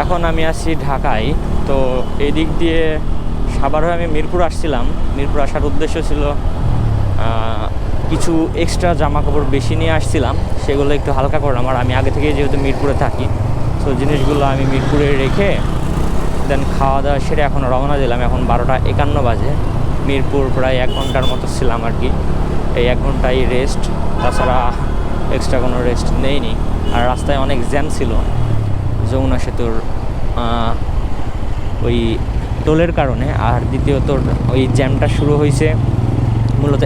এখন আমি আছি ঢাকায়। তো এই দিক দিয়ে সাভার হয়ে আমি মিরপুর আসছিলাম। মিরপুর আসার উদ্দেশ্য ছিল কিছু এক্সট্রা জামা কাপড় বেশি নিয়ে আসছিলাম, সেগুলো একটু হালকা করলাম। আর আমি আগে থেকে যেহেতু মিরপুরে থাকি, তো জিনিসগুলো আমি মিরপুরে রেখে দেন খাওয়া দাওয়া সেরে এখন রওনা দিলাম। এখন 12:51 বাজে। মিরপুর প্রায় 1 ঘন্টার মতো ছিলাম আর কি। এই 1 ঘন্টাই রেস্ট, তাছাড়া এক্সট্রা কোনো রেস্ট নেইনি। আর রাস্তায় অনেক জ্যাম ছিল যমুনা সেতুর ওই টোলের কারণে। আর দ্বিতীয়ত ওই জ্যামটা শুরু হয়েছে মূলত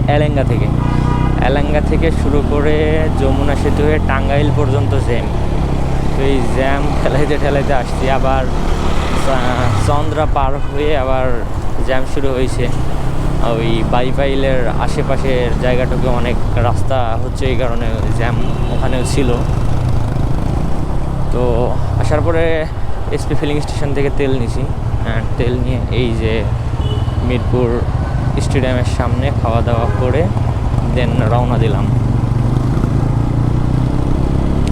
এলেঙ্গা থেকে শুরু করে যমুনা সেতু হয়ে টাঙ্গাইল পর্যন্ত জ্যাম। তো এই জ্যাম ঠেলাইতে আসছি। আবার চন্দ্রা পার হয়ে আবার জ্যাম শুরু হয়েছে। ওই বাইপাইলের আশেপাশের জায়গাটুকু অনেক রাস্তা হচ্ছে, এই কারণে জ্যাম ওখানেও ছিল। তো আসার পরে এসপি ফিলিং স্টেশন থেকে তেল নিছি। তেল নিয়ে এই যে মিরপুর স্টেডিয়ামের সামনে খাওয়া দাওয়া করে দেন রওনা দিলাম।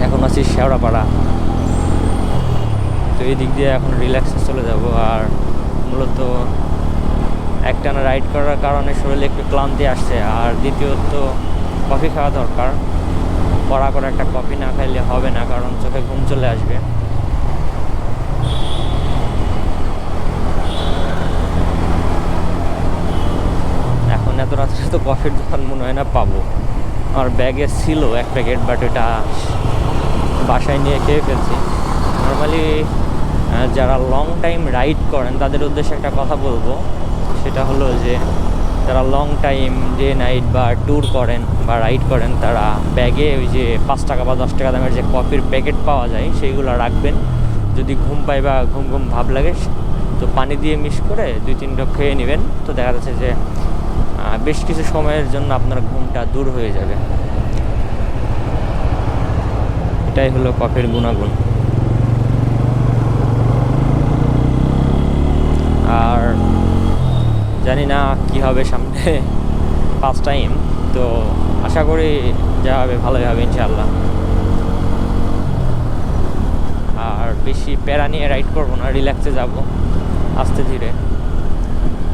এখন আছি শেওড়াপাড়া। তো এই দিক দিয়ে এখন রিল্যাক্সে চলে যাব। আর মূলত একটানা রাইড করার কারণে শরীরে একটু ক্লান্তি আসছে। আর দ্বিতীয়ত কফি খাওয়া দরকার। কড়া করে একটা কফি না খাইলে হবে না, কারণ চোখে ঘুম চলে আসবে। এখন এত রাত্রে তো কফির দোকান মনে হয় না পাবো। আমার ব্যাগে ছিল 1 প্যাকেট, বাট এটা বাসায় নিয়ে খেয়ে ফেলছি। নর্মালি যারা লং টাইম রাইড করেন তাদের উদ্দেশ্যে একটা কথা বলবো, সেটা হলো যে যারা লং টাইম ডে নাইট বা ট্যুর করেন বা রাইড করেন, তারা ব্যাগে ওই যে 5 টাকা বা 10 টাকা দামের যে কফির প্যাকেট পাওয়া যায় সেইগুলো রাখবেন। যদি ঘুম পায় বা ঘুম ভাব লাগে, তো পানি দিয়ে মিক্স করে 2-3 ঢোক খেয়ে নেবেন। তো দেখা যাচ্ছে যে বেশ কিছু সময়ের জন্য আপনার ঘুমটা দূর হয়ে যাবে। এটাই হলো কফির গুণাগুণ। আর জানি না কি হবে সামনে, ফার্স্ট টাইম, তো আশা করি যা হবে ভালোই হবে ইনশাআল্লাহ। আর বেশি প্যারা নিয়ে রাইড করবো না, রিল্যাক্সে যাব আস্তে ধীরে,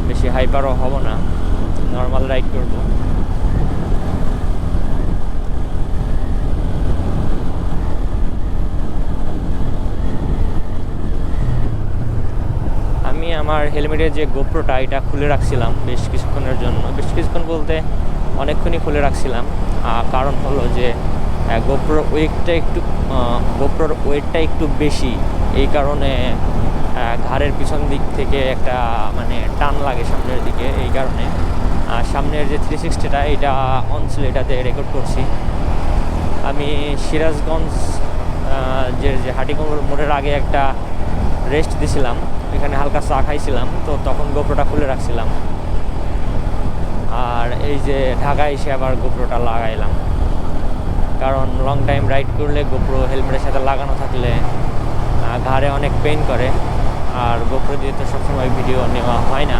বেশি হাইপারও হব না, নর্মাল রাইড করব। আমি আমার হেলমেটের যে গোপ্রোটা এটা খুলে রাখছিলাম বেশ কিছুক্ষণের জন্য। বেশ কিছুক্ষণ বলতে অনেকক্ষণই খুলে রাখছিলাম। কারণ হলো যে গোপ্রোর ওয়েটটা একটু বেশি, এই কারণে ঘাড়ের পিছন দিক থেকে একটা মানে টান লাগে সামনের দিকে। এই কারণে সামনের যে 360টা এটা অন ছিল, এটাতে রেকর্ড করছি। আমি সিরাজগঞ্জ যে হাটিকুমড় মোড়ের আগে একটা রেস্ট দিছিলাম, এখানে হালকা চা খাইছিলাম, তো তখন গোপ্রোটা খুলে রাখছিলাম। আর এই যে ঢাকায় এসে আবার গোপ্রোটা লাগাইলাম, কারণ লং টাইম রাইড করলে গোপ্রো হেলমেটের সাথে লাগানো থাকলে ঘাড়ে অনেক পেইন করে। আর গোপ্রো দিয়ে তো সবসময় ভিডিও নেওয়া হয় না,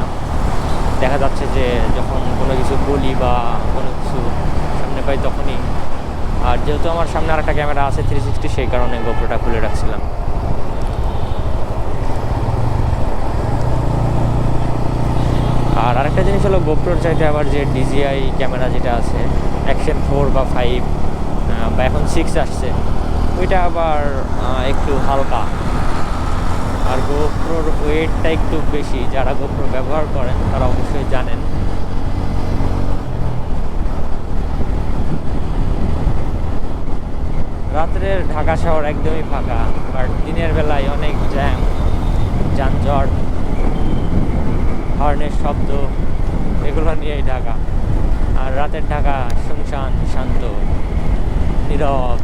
দেখা যাচ্ছে যে যখন কোনো কিছু বলি বা কোনো কিছু সামনে পাই তখনই। আর যেহেতু আমার সামনে আরেকটা ক্যামেরা আছে 360, সেই কারণে গোপ্রোটা খুলে রাখছিলাম। আর আরেকটা জিনিস হলো গোপ্রোর চাইতে আবার যে DJI ক্যামেরা যেটা আছে অ্যাকশন 4 বা 5 বা এখন 6 আসছে, ওইটা আবার একটু হালকা। আর গোপ্রোর ওয়েটটা একটু বেশি। যারা গোপ্রো ব্যবহার করেন তারা অবশ্যই জানেন। রাত্রের ঢাকা শহর একদমই ফাঁকা, আর দিনের বেলায় অনেক জ্যাম, যানজট, হর্নের শব্দ, এগুলো নিয়েই ঢাকা। আর রাতের ঢাকা শুনশান, শান্ত, নীরব,